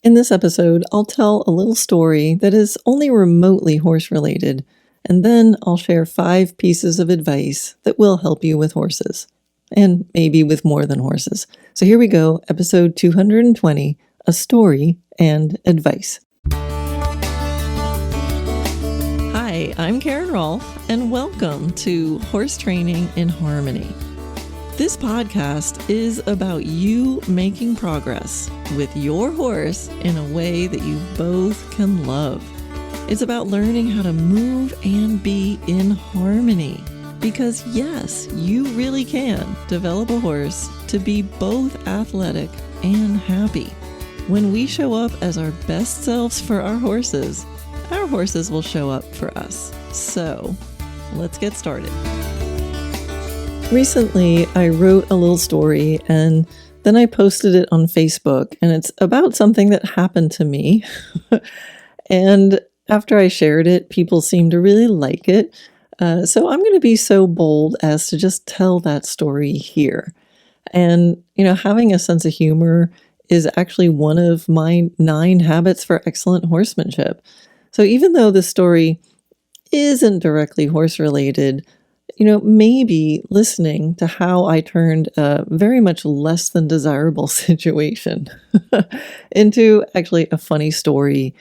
In this episode, I'll tell a little story that is only remotely horse-related, and then I'll share 5 pieces of advice that will help you with horses, and maybe with more than horses. So here we go, episode 220, a story and advice. Hi, I'm Karen Rohlf, and welcome to Horse Training in Harmony. This podcast is about you making progress with your horse in a way that you both can love. It's about learning how to move and be in harmony. Because yes, you really can develop a horse to be both athletic and happy. When we show up as our best selves for our horses will show up for us. So, let's get started. Recently, I wrote a little story and then I posted it on Facebook, and it's about something that happened to me. And after I shared it, people seemed to really like it. So I'm going to be so bold as to just tell that story here. And, having a sense of humor is actually one of my 9 habits for excellent horsemanship. So even though the story isn't directly horse related, maybe listening to how I turned a very much less than desirable situation into actually a funny story.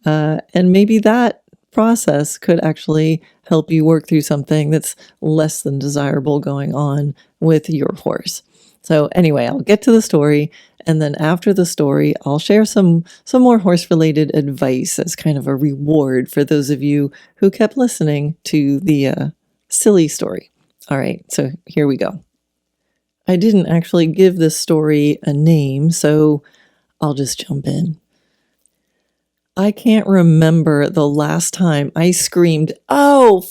And maybe that process could actually help you work through something that's less than desirable going on with your horse. So anyway, I'll get to the story. And then after the story, I'll share some more horse-related advice as kind of a reward for those of you who kept listening to the silly story. All right, so here we go. I didn't actually give this story a name, so I'll just jump in. I can't remember the last time I screamed, "Oh,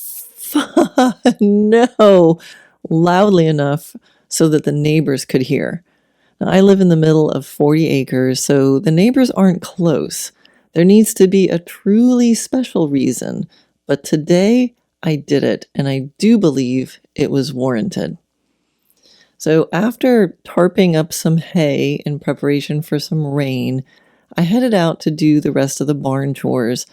no," loudly enough so that the neighbors could hear. Now, I live in the middle of 40 acres, so the neighbors aren't close. There needs to be a truly special reason, but today I did it, and I do believe it was warranted. So after tarping up some hay in preparation for some rain, I headed out to do the rest of the barn chores,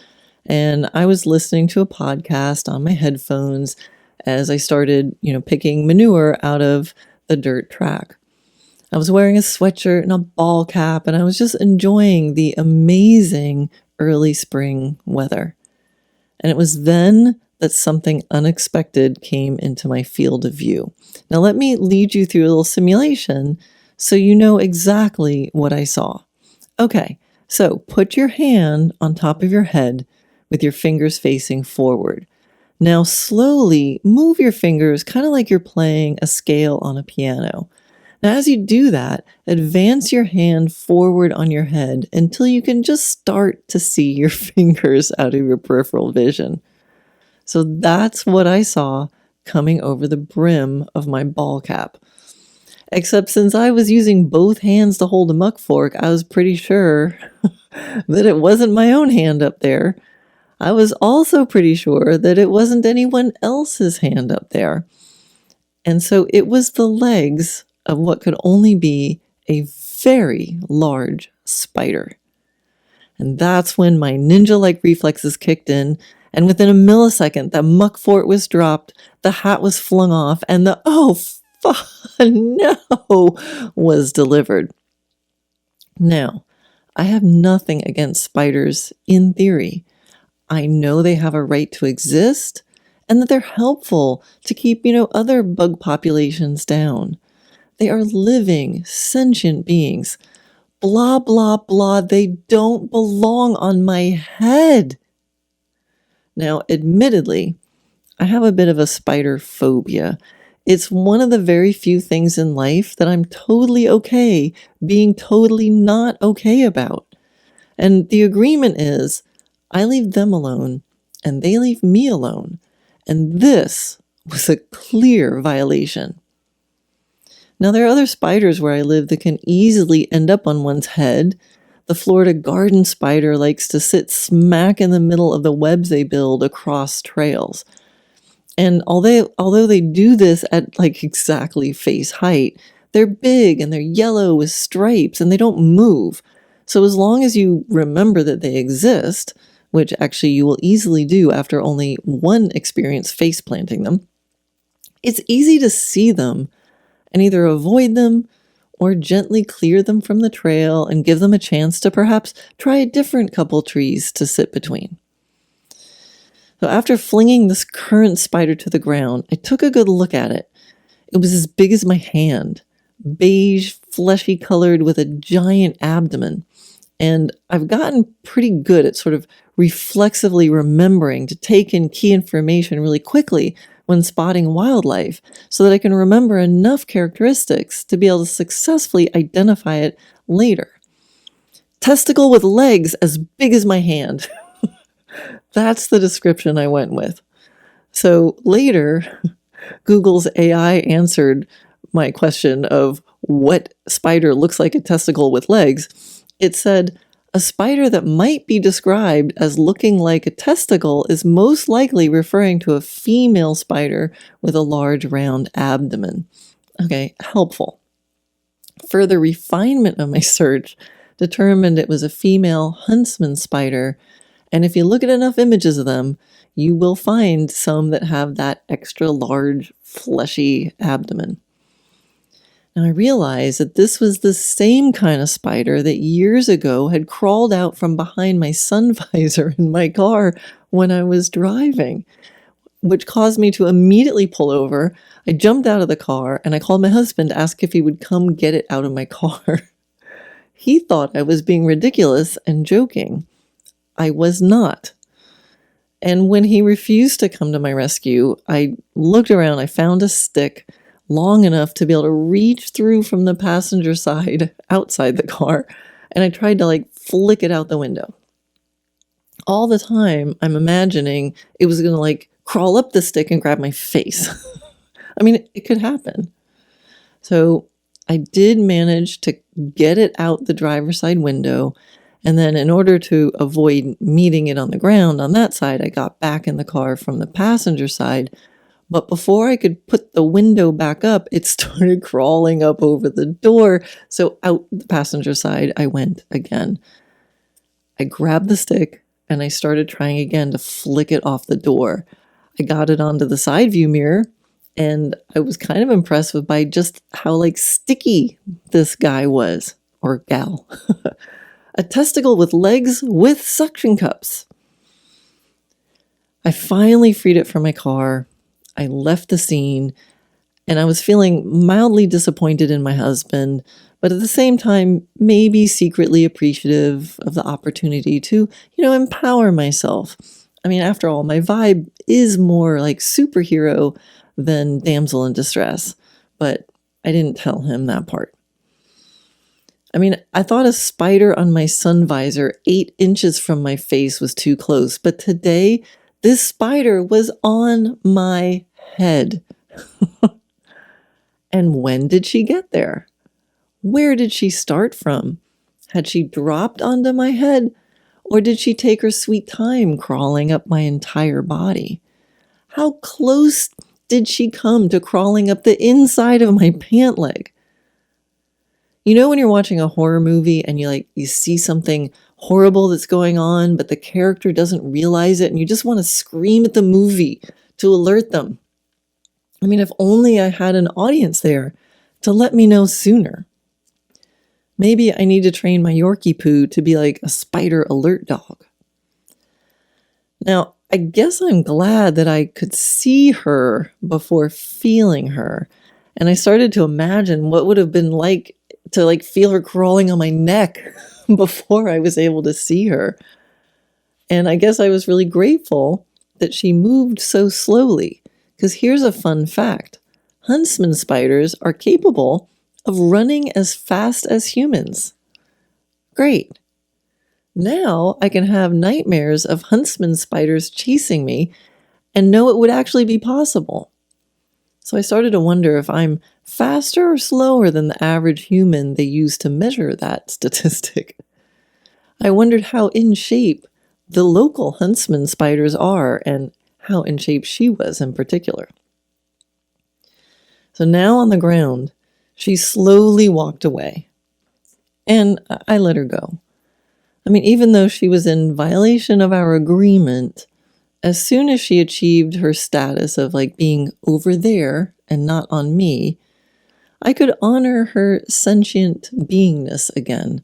and I was listening to a podcast on my headphones as I started, picking manure out of the dirt track. I was wearing a sweatshirt and a ball cap, and I was just enjoying the amazing early spring weather. And it was then that something unexpected came into my field of view. Now let me lead you through a little simulation so you know exactly what I saw. Okay, so put your hand on top of your head with your fingers facing forward. Now slowly move your fingers kind of like you're playing a scale on a piano. Now as you do that, advance your hand forward on your head until you can just start to see your fingers out of your peripheral vision. So that's what I saw coming over the brim of my ball cap. Except since I was using both hands to hold a muck fork, I was pretty sure that it wasn't my own hand up there. I was also pretty sure that it wasn't anyone else's hand up there. And so it was the legs of what could only be a very large spider. And that's when my ninja-like reflexes kicked in, and within a millisecond, the muck fort was dropped, the hat was flung off, and the no was delivered. Now, I have nothing against spiders in theory. I know they have a right to exist, and that they're helpful to keep, other bug populations down. They are living, sentient beings. Blah, blah, blah, they don't belong on my head. Now, admittedly, I have a bit of a spider phobia. It's one of the very few things in life that I'm totally okay being totally not okay about. And the agreement is, I leave them alone, and they leave me alone. And this was a clear violation. Now, there are other spiders where I live that can easily end up on one's head. The Florida garden spider likes to sit smack in the middle of the webs they build across trails. And although they do this at like exactly face height, they're big and they're yellow with stripes and they don't move. So as long as you remember that they exist, which actually you will easily do after only one experience face planting them, it's easy to see them and either avoid them or gently clear them from the trail and give them a chance to perhaps try a different couple trees to sit between. So after flinging this current spider to the ground, I took a good look at it. It was as big as my hand, beige, fleshy colored with a giant abdomen. And I've gotten pretty good at sort of reflexively remembering to take in key information really quickly when spotting wildlife so that I can remember enough characteristics to be able to successfully identify it later. Testicle with legs as big as my hand. That's the description I went with. So later, Google's AI answered my question of what spider looks like a testicle with legs. It said, a spider that might be described as looking like a testicle is most likely referring to a female spider with a large round abdomen. Okay, helpful. Further refinement of my search determined it was a female huntsman spider, and if you look at enough images of them, you will find some that have that extra large, fleshy abdomen. Now I realized that this was the same kind of spider that years ago had crawled out from behind my sun visor in my car when I was driving, which caused me to immediately pull over. I jumped out of the car and I called my husband to ask if he would come get it out of my car. He thought I was being ridiculous and joking. I was not. And when he refused to come to my rescue, I looked around, I found a stick long enough to be able to reach through from the passenger side outside the car, and I tried to flick it out the window. All the time, I'm imagining it was going to crawl up the stick and grab my face. I mean, it could happen. So I did manage to get it out the driver's side window. And then in order to avoid meeting it on the ground on that side, I got back in the car from the passenger side. But before I could put the window back up, it started crawling up over the door. So out the passenger side, I went again. I grabbed the stick and I started trying again to flick it off the door. I got it onto the side view mirror and I was kind of impressed by just how sticky this guy was, or gal. A testicle with legs with suction cups. I finally freed it from my car. I left the scene and I was feeling mildly disappointed in my husband, but at the same time, maybe secretly appreciative of the opportunity to, empower myself. I mean, after all, my vibe is more like superhero than damsel in distress, but I didn't tell him that part. I mean, I thought a spider on my sun visor 8 inches from my face was too close, but today this spider was on my head. And when did she get there? Where did she start from? Had she dropped onto my head, or did she take her sweet time crawling up my entire body? How close did she come to crawling up the inside of my pant leg? You know when you're watching a horror movie and you see something horrible that's going on, but the character doesn't realize it and you just want to scream at the movie to alert them? I mean, if only I had an audience there to let me know sooner. Maybe I need to train my Yorkie poo to be like a spider alert dog. Now, I guess I'm glad that I could see her before feeling her. And I started to imagine what would have been like to feel her crawling on my neck before I was able to see her. And I guess I was really grateful that she moved so slowly, because here's a fun fact. Huntsman spiders are capable of running as fast as humans. Great. Now I can have nightmares of huntsman spiders chasing me and know it would actually be possible. So I started to wonder if I'm faster or slower than the average human they use to measure that statistic. I wondered how in shape the local huntsman spiders are and how in shape she was in particular. So now on the ground, she slowly walked away, and I let her go. I mean, even though she was in violation of our agreement, as soon as she achieved her status of like being over there and not on me, I could honor her sentient beingness again.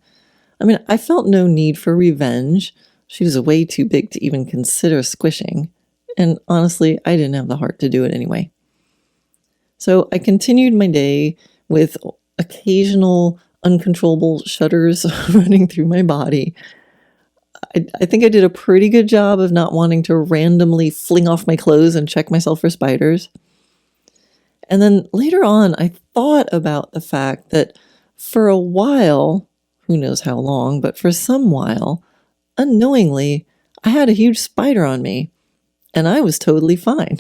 I mean, I felt no need for revenge. She was way too big to even consider squishing. And honestly, I didn't have the heart to do it anyway. So I continued my day with occasional uncontrollable shudders running through my body. I think I did a pretty good job of not wanting to randomly fling off my clothes and check myself for spiders. And then later on, I thought about the fact that for a while, who knows how long, but for some while, unknowingly, I had a huge spider on me, and I was totally fine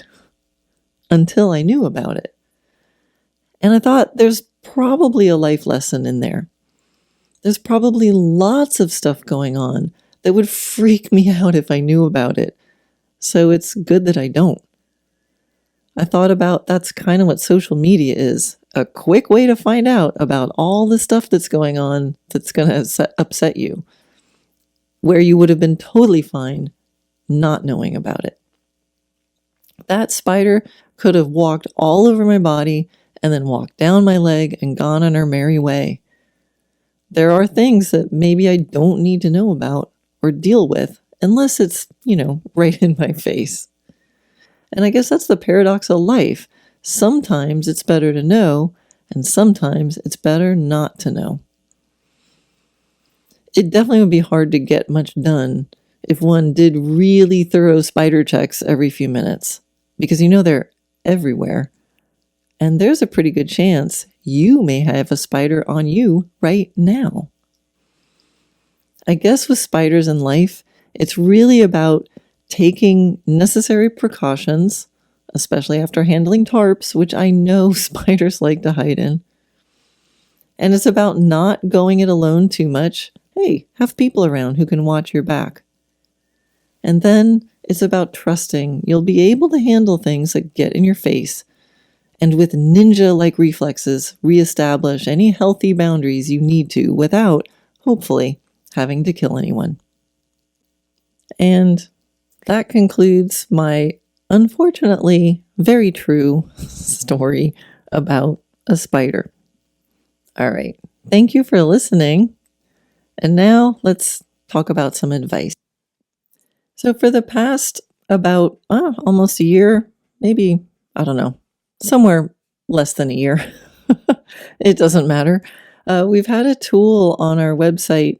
until I knew about it. And I thought there's probably a life lesson in there. There's probably lots of stuff going on that would freak me out if I knew about it. So it's good that I don't. I thought about that's kind of what social media is, a quick way to find out about all the stuff that's going on that's going to upset you, where you would have been totally fine not knowing about it. That spider could have walked all over my body and then walked down my leg and gone on her merry way. There are things that maybe I don't need to know about or deal with unless it's, right in my face. And I guess that's the paradox of life. Sometimes it's better to know, and sometimes it's better not to know. It definitely would be hard to get much done if one did really thorough spider checks every few minutes, because they're everywhere. And there's a pretty good chance you may have a spider on you right now. I guess with spiders in life, it's really about taking necessary precautions, especially after handling tarps, which I know spiders like to hide in. And it's about not going it alone too much. Hey, have people around who can watch your back. And then it's about trusting you'll be able to handle things that get in your face, and with ninja-like reflexes, reestablish any healthy boundaries you need to without, hopefully, having to kill anyone. And that concludes my, unfortunately, very true story about a spider. All right. Thank you for listening. And now let's talk about some advice. So for the past about almost a year, maybe, I don't know, somewhere less than a year, it doesn't matter. We've had a tool on our website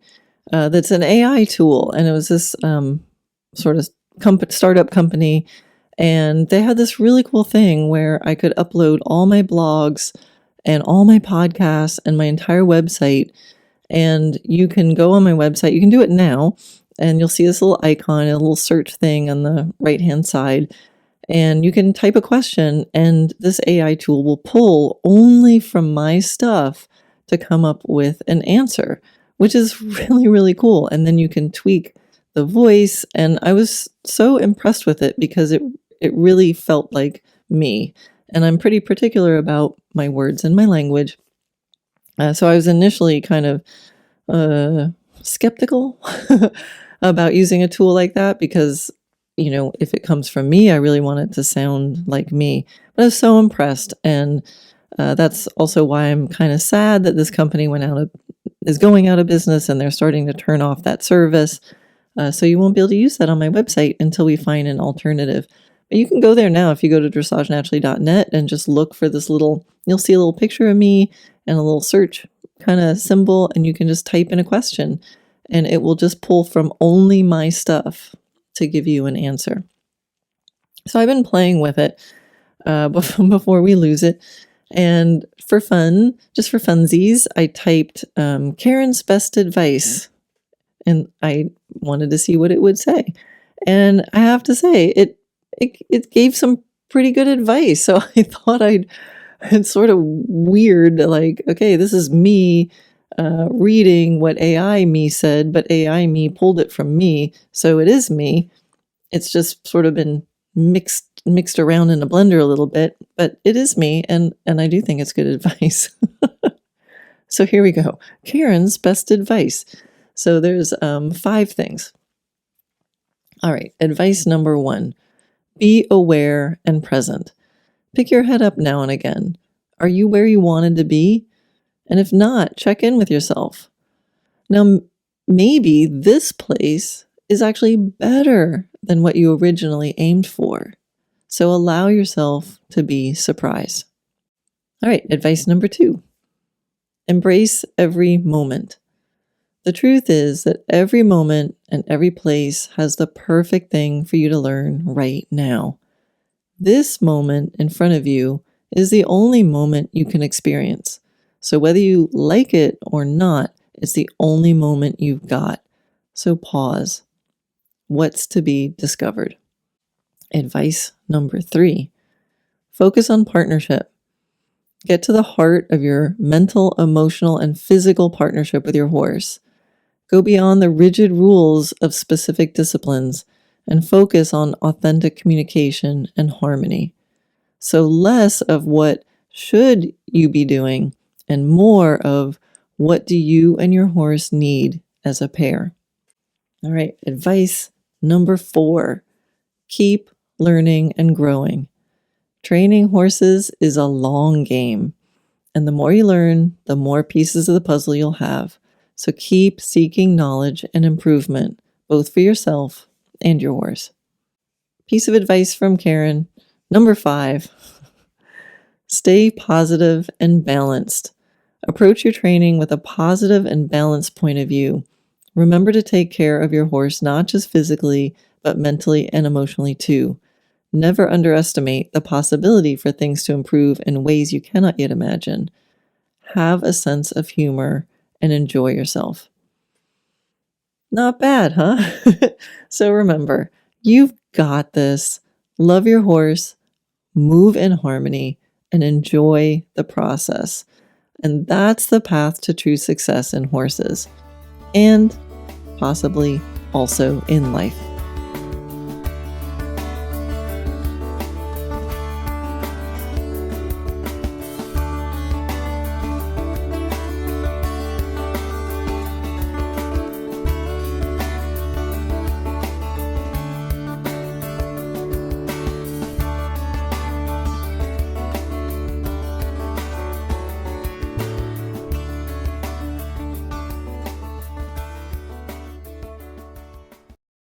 that's an AI tool, and it was this sort of startup company, and they had this really cool thing where I could upload all my blogs and all my podcasts and my entire website. And you can go on my website, you can do it now, and you'll see this little icon, a little search thing on the right-hand side, and you can type a question, and this AI tool will pull only from my stuff to come up with an answer, which is really, really cool. And then you can tweak the voice, and I was so impressed with it because it really felt like me. And I'm pretty particular about my words and my language. So I was initially kind of skeptical about using a tool like that because, if it comes from me, I really want it to sound like me. But I was so impressed. And that's also why I'm kind of sad that this company is going out of business and they're starting to turn off that service. So you won't be able to use that on my website until we find an alternative. But you can go there now if you go to dressagenaturally.net and just look for this you'll see a little picture of me and a little search kind of symbol, and you can just type in a question and it will just pull from only my stuff to give you an answer. So I've been playing with it before we lose it. And for fun, just for funsies, I typed Karen's best advice, and I wanted to see what it would say. And I have to say, it gave some pretty good advice. So I thought it's sort of weird, like, okay, this is me reading what AI me said, but AI me pulled it from me. So it is me. It's just sort of been mixed around in a blender a little bit, but it is me, and I do think it's good advice. So here we go. Karen's best advice. So there's 5 things. All right, advice number 1, be aware and present. Pick your head up now and again. Are you where you wanted to be? And if not, check in with yourself. Now, maybe this place is actually better than what you originally aimed for. So allow yourself to be surprised. All right, advice number 2, embrace every moment. The truth is that every moment and every place has the perfect thing for you to learn right now. This moment in front of you is the only moment you can experience. So whether you like it or not, it's the only moment you've got. So pause. What's to be discovered? Advice number 3, focus on partnership. Get to the heart of your mental, emotional, and physical partnership with your horse. Go beyond the rigid rules of specific disciplines and focus on authentic communication and harmony. So less of what should you be doing and more of what do you and your horse need as a pair. All right, advice number 4, keep learning and growing. Training horses is a long game, and the more you learn, the more pieces of the puzzle you'll have. So keep seeking knowledge and improvement, both for yourself and your horse. Piece of advice from Karen, number 5, stay positive and balanced. Approach your training with a positive and balanced point of view. Remember to take care of your horse, not just physically, but mentally and emotionally too. Never underestimate the possibility for things to improve in ways you cannot yet imagine. Have a sense of humor and enjoy yourself. Not bad, huh? So remember, you've got this. Love your horse, move in harmony, and enjoy the process. And that's the path to true success in horses, and possibly also in life.